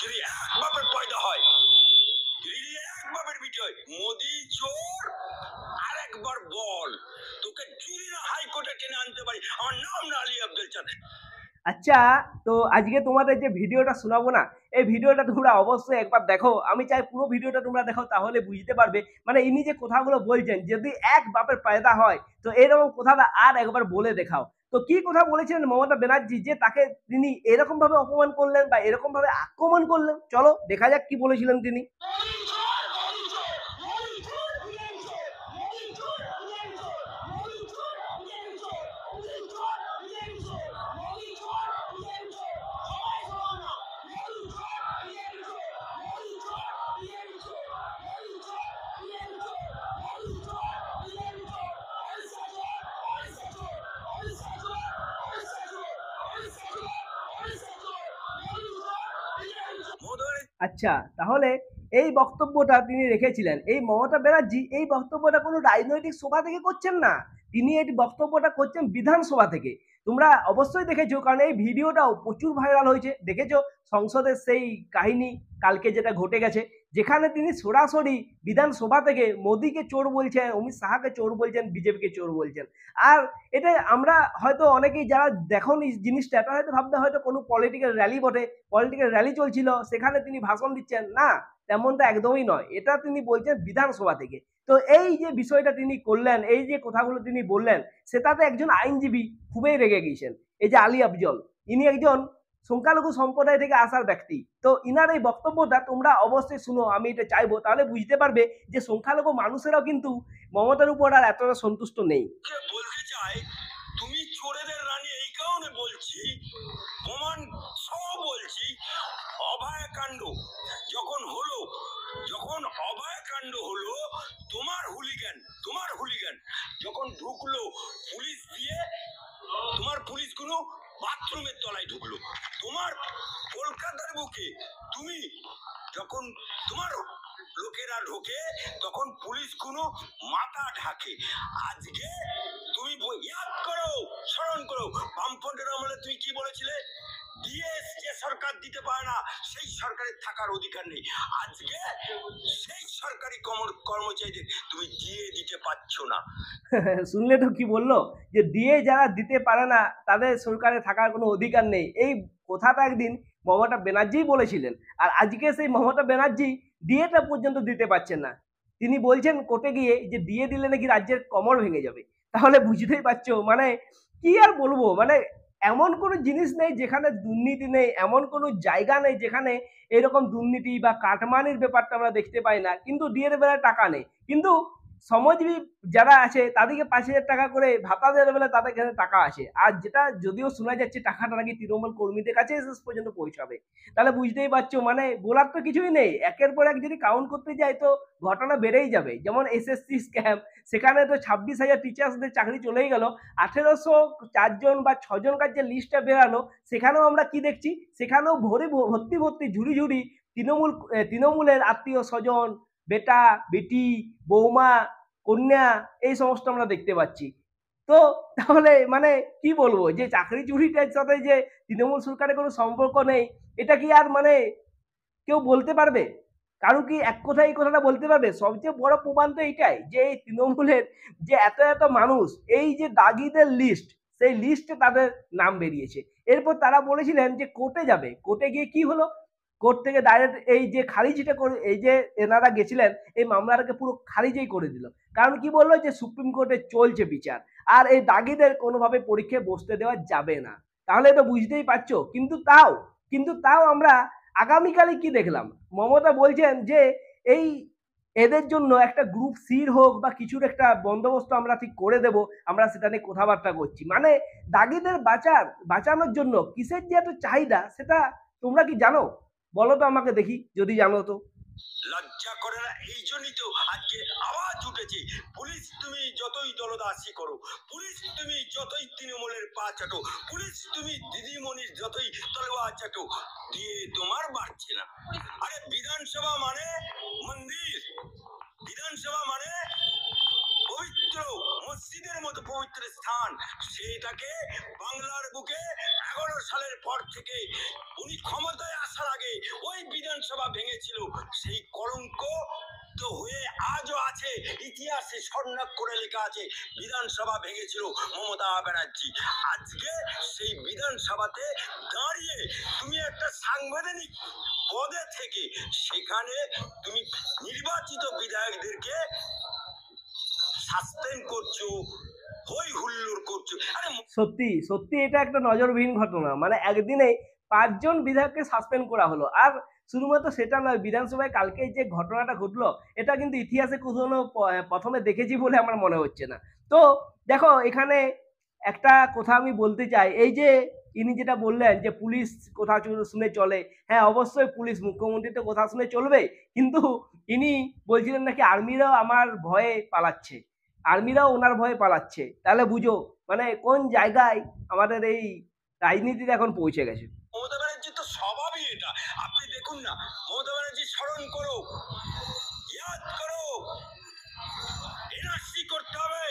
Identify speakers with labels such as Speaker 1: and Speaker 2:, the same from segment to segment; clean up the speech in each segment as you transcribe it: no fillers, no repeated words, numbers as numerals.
Speaker 1: যদি এক বাপের পয়দা হয়, যদি এক বাপের বিটি হয়, মোদি চোর আর একবার বল, তোকে যদি না হাইকোর্টে টেনে আনতে পারি, আমার নাম না আলী আব্দুল চাঁদ।
Speaker 2: আচ্ছা, তো আজকে তোমাদের যে ভিডিওটা শোনাবো না, এই ভিডিওটা তোমরা অবশ্যই একবার দেখো। আমি চাই পুরো ভিডিওটা তোমরা দেখো, তাহলে বুঝতে পারবে মানে ইনি যে কথাগুলো বলছেন, যদি এক বাপের পয়দা হয় তো এরকম কথাটা আর একবার বলে দেখাও। তো কি কথা বলেছিলেন মমতা ব্যানার্জি, যে তাকে তিনি এরকম ভাবে অপমান করলেন বা এরকম ভাবে আক্রমণ করলেন? চলো দেখা যাক কি বলেছিলেন তিনি। আচ্ছা, তাহলে এই বক্তব্যটা তিনি রেখেছিলেন, এই মমতা ব্যানার্জি এই বক্তব্যটা কোনো রাজনৈতিক সভা থেকে করছেন না, তিনি এই বক্তব্যটা করছেন বিধানসভা থেকে। তোমরা অবশ্যই দেখেছো, কারণ এই ভিডিওটাও প্রচুর ভাইরাল হয়েছে। দেখেছো সংসদের সেই কাহিনী কালকে যেটা ঘটে গেছে, যেখানে তিনি সরাসরি বিধানসভা থেকে মোদিকে চোর বলছেন, অমিত শাহকে চোর বলছেন, বিজেপিকে চোর বলছেন। আর এটা আমরা হয়তো অনেকেই যারা দেখো জিনিসটা, এটা হয়তো ভাবতে হয়তো কোনো পলিটিক্যাল র্যালি বটে, পলিটিক্যাল র্যালি চলছিল, সেখানে তিনি ভাষণ দিচ্ছেন না, তেমনটা একদমই নয়। এটা তিনি বলছেন বিধানসভা থেকে। তো এই যে বিষয়টা তিনি করলেন, এই যে কথাগুলো তিনি বললেন, সেটাতে একজন আইনজীবী খুবই রেগে গিয়েছেন, এই যে আলী আফজল। ইনি একজন সংখ্যালঘু সম্প্রদায় থেকে আসার ব্যক্তি। তো ইনার এই বক্তব্যটা তোমরা অবশ্যই শুনো, আমি এটা চাইবো, তাহলে বুঝতে পারবে যে সংখ্যালঘু মানুষেরাও কিন্তু মমতার উপর আর এতটা সন্তুষ্ট নেই।
Speaker 1: বলতে চাই, তুমি চোরেদের রানী এই কারণে বলছি, প্রমাণ সহ বলছি, অভয়াকাণ্ড যখন হলো, যখন অভয়াকাণ্ড হলো, তোমার হুলিগান যখন ঢুকলো পুলিশ দিয়ে, তোমার পুলিশগুলো বাথরুমের তলায় ঢুকলো, তোমার কলকাতার বুকে তুমি যখন তোমার লোকেরা ঢোকে, তখন পুলিশগুলো মাথা ঢাকে। আজকে তুমি ইয়াদ করো, স্মরণ করো, বামফ্রন্টের আমলে তুমি কি বলেছিলে? ডিএস যে সরকার দিতে পারে না, সেই সরকারের থাকার অধিকার নেই। আজকে সেই সরকারি কর্মচারীদের তুমি দিয়ে দিতে পারছো না।
Speaker 2: শুনলে তো কি বললো, যে দিয়ে যারা দিতে পারে না তাদের সরকারে থাকার কোনো অধিকার নেই। এই কথাটা একদিন মমতা ব্যানার্জি বলেছিলেন, আর আজকে সেই মমতা ব্যানার্জি ডিএটা পর্যন্ত দিতে পারছেন না। তিনি বলছেন কোর্টে গিয়ে যে ডিএ দিলে নাকি রাজ্যের কমর ভেঙে যাবে। তাহলে বুঝতেই পারছো মানে কি আর বলবো, মানে এমন কোনো জিনিস নেই যেখানে দুর্নীতি নেই, এমন কোনো জায়গা নেই যেখানে এরকম দুর্নীতি বা কাটমানির ব্যাপারটা আমরা দেখতে পাই না। কিন্তু ডিএর বেলায় টাকা নেই, কিন্তু শ্রমজীবী যারা আছে তাদেরকে 5,000 টাকা করে ভাতা দেওয়ার বেলা তাদের কাছে টাকা আছে। আর যেটা যদিও শোনা যাচ্ছে টাকাটা নাকি তৃণমূল কর্মীদের কাছে শেষ পর্যন্ত পৌঁছাবে। তাহলে বুঝতেই পারছো মানে বলার তো কিছুই নেই। একের পর এক যদি কাউন্ট করতে যাই তো ঘটনা বেড়েই যাবে। যেমন এসএসসি স্ক্যাম, সেখানে তো 26,000 টিচার্সদের চাকরি চলেই গেল। 1804 জন বা 6 জনকার যে লিস্টটা বেরালো, সেখানেও আমরা কি দেখছি, সেখানেও ভর্তি ঝুড়ি ঝুড়ি তৃণমূলের আত্মীয় স্বজন, বেটা বেটি, বৌমা, কন্যা, এই সমস্ত আমরা দেখতে পাচ্ছি। তো তাহলে মানে কি বলবো, যে চাকরি চুরিটার সাথে যে তৃণমূল সরকারের কোনো সম্পর্ক নেই, এটা কি আর মানে কেউ বলতে পারবে? কারণ কি এক কথায় এই কথাটা বলতে পারবে? সবচেয়ে বড় প্রমাণ তো এইটাই, যে এই তৃণমূলের যে এত এত মানুষ, এই যে দাগিদের লিস্ট, সেই লিস্টে তাদের নাম বেরিয়েছে। এরপর তারা বলেছিলেন যে কোর্টে যাবে, কোর্টে গিয়ে কি হলো, কোর্ট থেকে ডাইরেক্ট এই যে খারিজটা করে, এই যে এনারা গেছিলেন এই মামলাটাকে পুরো খারিজই করে দিল। কারণ কি বললো, যে সুপ্রিম কোর্টে চলছে বিচার, আর এই দাগিদের কোনোভাবে পরীক্ষায় বসতে দেওয়া যাবে না। তাহলে তো বুঝতেই পারছো। কিন্তু তাও আমরা আগামীকালে কি দেখলাম, মমতা বলছেন যে এই এদের জন্য একটা গ্রুপ সির হোক বা কিছুর একটা বন্দোবস্ত আমরা ঠিক করে দেব, আমরা সেটা নিয়ে কথাবার্তা করছি। মানে দাগিদের বাঁচানোর জন্য কিসের যে এত চাহিদা, সেটা তোমরা কি জানো? বলো তো আমাকে দেখি, যদি জানো তো।
Speaker 1: লজ্জা করে না, এই জন্যই তো আজকে আওয়াজ উঠেছে। পুলিশ তুমি যতই দলদাসী করো, পুলিশ তুমি যতই তৃণমূলের পা চাটো, পুলিশ তুমি দিদিমণির যতই তলোয়ার চাটো, দিয়ে তোমার বাড়ছে না। আরে বিধানসভা মানে মন্দির, বিধানসভা মানে পবিত্র মসজিদের মতো পবিত্র স্থান। সেটাকে বাংলার বুকে 11 সালের পর থেকে উনি ক্ষমতায় আসার আগে ওই বিধানসভা ভেঙেছিল সেই কলঙ্ক তো হয়ে আজও আছে, ইতিহাসে স্বর্ণাক্ষরে লেখা আছে বিধানসভা ভেঙেছিল মমতা ব্যানার্জি। আজকে সেই বিধানসভাতে দাঁড়িয়ে তুমি একটা সাংবিধানিক পদে থেকে সেখানে তুমি নির্বাচিত বিধায়কদেরকে সাসপেন্ড করছো, হই হুল্লোড় করছো। আরে
Speaker 2: সত্যি সত্যি এটা একটা নজরবিহীন ঘটনা, মানে একদিনে 5 জন বিধায়ককে সাসপেন্ড করা হলো। আর শুধুমাত্র সেটা নয়, বিধানসভায় কালকে যে ঘটনাটা ঘটলো এটা কিন্তু ইতিহাসে কখনো প্রথমে দেখেছি বলে আমার মনে হচ্ছে না। তো দেখো এখানে একটা কথা আমি বলতে চাই, এই যে ইনি যেটা বললেন যে পুলিশ কথা শুনে চলে, হ্যাঁ অবশ্যই পুলিশ, মুখ্যমন্ত্রী তো কথা শুনে চলবে, কিন্তু ইনি বলছিলেন নাকি আর্মিরাও আমার ভয়ে পালাচ্ছে, আর্মিরাও ওনার ভয়ে পালাচ্ছে। তাহলে বুঝো মানে কোন জায়গায় আমাদের এই রাজনীতিতে এখন পৌঁছে গেছে।
Speaker 1: মমতা ব্যানার্জির তো স্বভাবই এটা। আপনি দেখুন না, মমতা ব্যানার্জি স্মরণ করো, ইয়াদ করো, এনআরসি করতে হবে,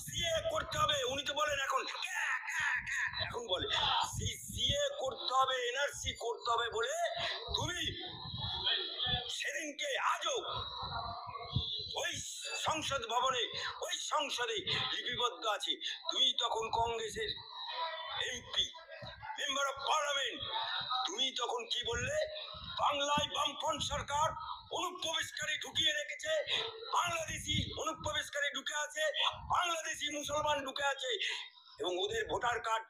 Speaker 1: সিএ করতে হবে। উনি তো বলেন এখন এখন বলে সিএ করতে হবে, এনআরসি করতে হবে বলে তুমি সেদিনকে আজও ওই সংসদ ভবনে, ওই সংসদে লিপিবদ্ধ আছে। তুমি তখন কংগ্রেসের এমপি, মেম্বার অফ পার্লামেন্ট, তুমি তখন কি বললে? বাংলায় বামফ্রন্ট সরকার অনুপ্রবেশকারী ঢুকিয়ে রেখেছে, বাংলাদেশি অনুপ্রবেশকারী ঢুকে আছে, বাংলাদেশি মুসলমান ঢুকে আছে, এবং ওদের ভোটার কার্ড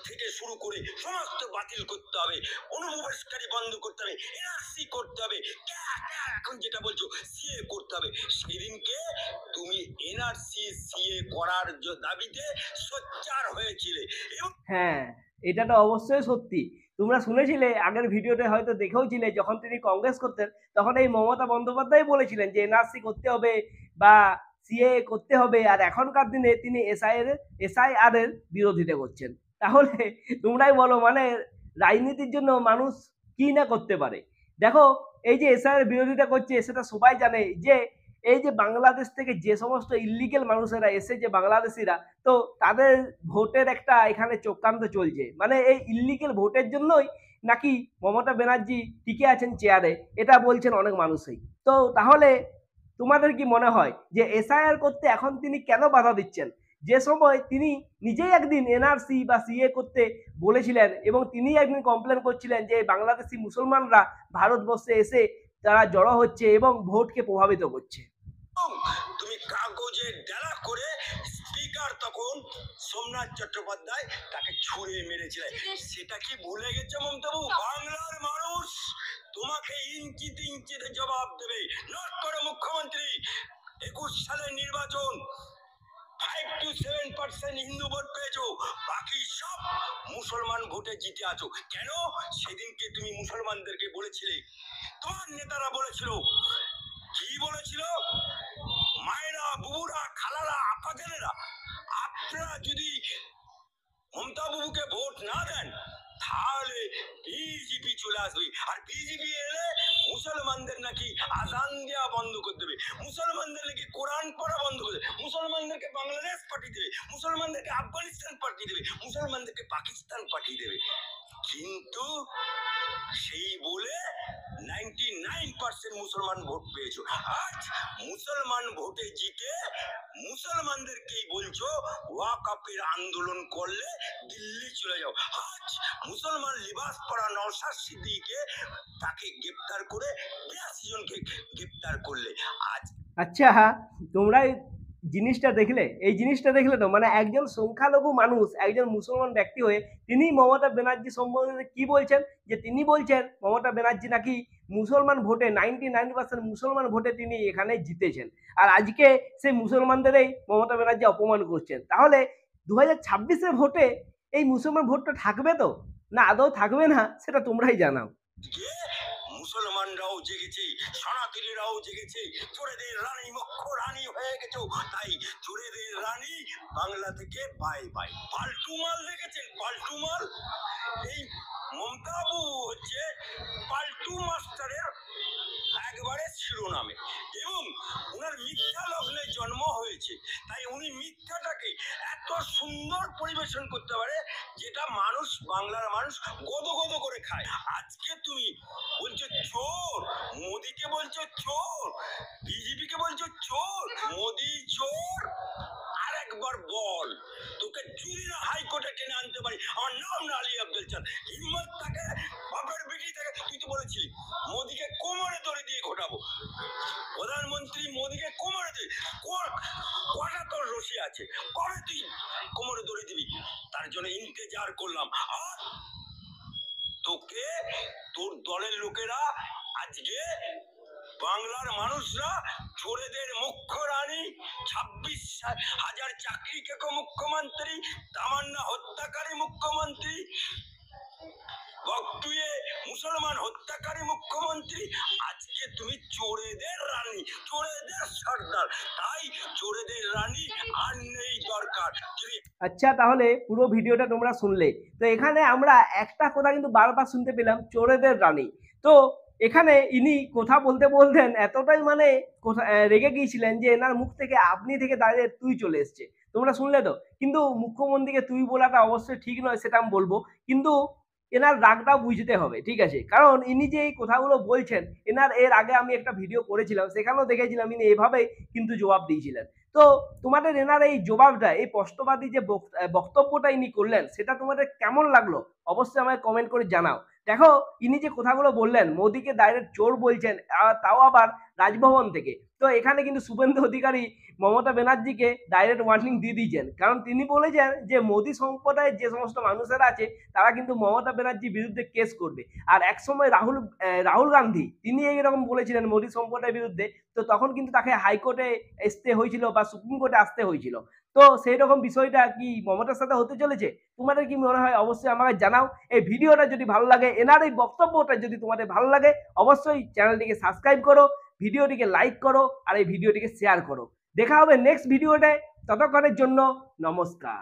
Speaker 1: থেকে শুরু করে সমস্ত বাতিল করতে হবে, অনুপ্রবেশকারী বন্ধ করতে হবে, এনআরসি করতে হবে, এখন যেটা বলছো সিএ করতে হবে। সেদিনকে তুমি এনআরসি সিএ করার দাবিতে সোচ্চার হয়েছিলে।
Speaker 2: হ্যাঁ, এটা তো অবশ্যই সত্যি। তোমরা শুনেছিলে আগের ভিডিওতে, হয়তো দেখেওছিলে, যখন তিনি কংগ্রেস করতেন তখন এই মমতা বন্দ্যোপাধ্যায় বলেছিলেন যে এনআরসি করতে হবে বা সিএ করতে হবে, আর এখনকার দিনে তিনি এসআইআর এর বিরোধিতা করছেন। তাহলে তোমরাই বলো মানে রাজনীতির জন্য মানুষ কি না করতে পারে। দেখো এই যে এসআইআর এর বিরোধিতা করছে সেটা সবাই জানে যে এই যে বাংলাদেশ থেকে যে সমস্ত ইল্লিগেল মানুষেরা এসে, যে বাংলাদেশিরা, তো তাদের ভোটের একটা এখানে চক্রান্ত চলছে, মানে এই ইল্লিগেল ভোটের জন্যই নাকি মমতা ব্যানার্জি টিকে আছেন চেয়ারে, এটা বলছেন অনেক মানুষই। তো তাহলে তোমাদের কি মনে হয় যে এসআইআর করতে এখন তিনি কেন বাধা দিচ্ছেন, যে সময় তিনি নিজেই একদিন এনআরসি বা সিএ করতে বলেছিলেন এবং তিনি একদিন কমপ্লেন করছিলেন যে বাংলাদেশি মুসলমানরা ভারতবর্ষে এসে তারা জড়ো হচ্ছে এবং ভোটকে প্রভাবিত করছে।
Speaker 1: তুমি কাগজে ডেলা করে স্পিকার তখন সোমনাথ চট্টোপাধ্যায় তাকে ছুঁড়ে মেরেছিলেন, সেটা কি ভুলে গেছে মমতা বাবু? বাংলার মানুষ তোমাকে ইঞ্চিতে ইঞ্চিতে জবাব দেবে। নোট করো মুখ্যমন্ত্রী, 21 সালের নির্বাচন 5 to 7% হিন্দু ভোট পেয়েছো, বাকি সব মুসলমান ভোটে জিতে আছো। কেন? সেদিনকে তুমি মুসলমানদেরকে বলেছিলে, তোমার নেতারা বলেছিল, কি বলেছিল? মায়েরা, বুবুরা, খালারা, আপাদেরা, আপনারা যদি মমতা বাবুকে ভোট না দেন তাহলে বিজেপি চলে আসবে, আর বিজেপি এলে মুসলমানদের নাকি আজান দেওয়া বন্ধ করে দেবে, মুসলমানদের নাকি কোরআন পড়া বন্ধ করে দেবে, মুসলমানদেরকে বাংলাদেশ পাঠিয়ে দেবে, মুসলমানদেরকে আফগানিস্তান পাঠিয়ে দেবে, মুসলমানদেরকে পাকিস্তান পাঠিয়ে দেবে। কিন্তু সেই বলে 99% মুসলমান ভোট পেয়েছো। আজ মুসলমান ভোটে জিতে মুসলমানদেরকেই বলছো ওয়াকফের আন্দোলন করলে দিল্লি চলে যাও। আজ মুসলমান লিবাস পরা নওশাদ সিদ্দিকীকে তাকে গ্রেফতার করে 82 জনকে গ্রেফতার করলে। আজ
Speaker 2: আচ্ছা, তোমরা জিনিসটা দেখলে, এই জিনিসটা দেখলে তো মানে একজন সংখ্যালঘু মানুষ, একজন মুসলমান ব্যক্তি হয়ে তিনি মমতা ব্যানার্জি সম্বন্ধে কি বলছেন, যে তিনি বলছেন মমতা ব্যানার্জি নাকি মুসলমান ভোটে 99% মুসলমান ভোটে তিনি এখানে জিতেছেন, আর আজকে সেই মুসলমানদেরই মমতা ব্যানার্জি অপমান করছেন। তাহলে 2026-এর ভোটে এই মুসলমান ভোটটা থাকবে তো, না আদৌ থাকবে না, সেটা তোমরাই জানাও।
Speaker 1: মুসলমানরাও জেগেছে, সনাতনীরাও জেগেছে, চোরেদের রানী মুখ্য রানী হয়ে গেছে। তাই চোরেদের রানী বাংলা থেকে বাই বাই। পাল্টু মাল দেখেছেন? পাল্টু মাল, এই মমতা বাবু হচ্ছে পাল্টু মাস্টারের একবারে শিরোনামে, এবং ওনার মিথ্যা লগ্নে জন্ম হয়েছে, তাই উনি মিথ্যাটাকে এত সুন্দর পরিবেশন করতে পারে যেটা মানুষ বাংলার মানুষ গদো গদো করে খায়। আজকে তুমি বলছো চোর, মোদিকে বলছো চোর, বিজেপিকে বলছো চোর, মোদি চোর। আরেকবার বল, তোকে চুরি না হাইকোর্টে টেনে আনতে পারি। আমার নাম না আলী আব্দুল চাঁদ। হিম্মত থাকে, বাপের বেটি থাকে। তুই তো বলেছিলি মোদিকে কোমরে দড়ি দিয়ে ঘোটাবো। প্রধানমন্ত্রী মোদিকে কোমরে দড়ি, কটা তোর রশি আছে, কবে তুই কোমরে দড়ি দিবি? তার জন্য ইন্তেজার করলাম। আর তোকে তোর দলের লোকেরা আজকে বাংলার মানুষরা চোরেদের মুখ্য রানী, 26,000 চাকরি কে মুখ্যমন্ত্রী, তামান্না হত্যাকারী মুখ্যমন্ত্রী, বকটুয়ে মুসলমান হত্যাকারী মুখ্যমন্ত্রী, আজকে তুমি চোরেদের রানী, চোরেদের সর্দার। তাই চোরেদের রানী আর নেই দরকার।
Speaker 2: আচ্ছা, তাহলে পুরো ভিডিওটা তোমরা শুনলে। তো এখানে আমরা একটা কথা কিন্তু বারবার শুনতে পেলাম, চোরেদের রানী। তো এখানে ইনি কথা বলতে বলতেন এতটাই মানে রেগে গিয়েছিলেন যে এনার মুখ থেকে আপনি থেকে দাঁড়িয়ে তুই চলে এসছে। তোমরা শুনলে তো? কিন্তু মুখ্যমন্ত্রীকে তুই বলাটা অবশ্যই ঠিক নয়, সেটা আমি বলবো। কিন্তু এনার রাগটাও বুঝতে হবে, ঠিক আছে? কারণ ইনি যে এই কথাগুলো বলছেন, এনার এর আগে আমি একটা ভিডিও করেছিলাম, সেখানেও দেখেছিলাম ইনি এভাবেই কিন্তু জবাব দিয়েছিলেন। তো তোমাদের এনার এই জবাবটা, এই প্রশ্নবাদী যে বক্তব্যটা ইনি করলেন, সেটা তোমাদের কেমন লাগলো অবশ্যই আমাকে কমেন্ট করে জানাও। দেখো, ইনি যে কথাগুলো বললেন, মোদিকে ডাইরেক্ট চোর বলছেন, তাও আবার রাজভবন থেকে। তো এখানে কিন্তু শুভেন্দু অধিকারী মমতা ব্যানার্জিকে ডাইরেক্ট ওয়ার্নিং দিয়ে দিয়েছেন। কারণ তিনি বলেছেন যে মোদি সম্প্রদায়ের যে সমস্ত মানুষেরা আছে তারা কিন্তু মমতা ব্যানার্জির বিরুদ্ধে কেস করবে। আর একসময় রাহুল গান্ধী তিনি এইরকম বলেছিলেন মোদি সম্প্রদায়ের বিরুদ্ধে। তো তখন কিন্তু তাকে হাইকোর্টে আসতে হয়েছিল বা সুপ্রিম কোর্টে আসতে হয়েছিল। তো সেই রকম বিষয়টা কি মমতার সাথে হতে চলেছে? তোমাদের কি মনে হয় অবশ্যই আমাকে জানাও। এই ভিডিওটা যদি ভালো লাগে, এনার এই বক্তব্যটা যদি তোমাদের ভালো লাগে, অবশ্যই চ্যানেলটিকে সাবস্ক্রাইব করো, ভিডিওটিকে লাইক করো আর এই ভিডিওটিকে শেয়ার করো। দেখা হবে নেক্সট ভিডিওতে। ততক্ষণের জন্য নমস্কার।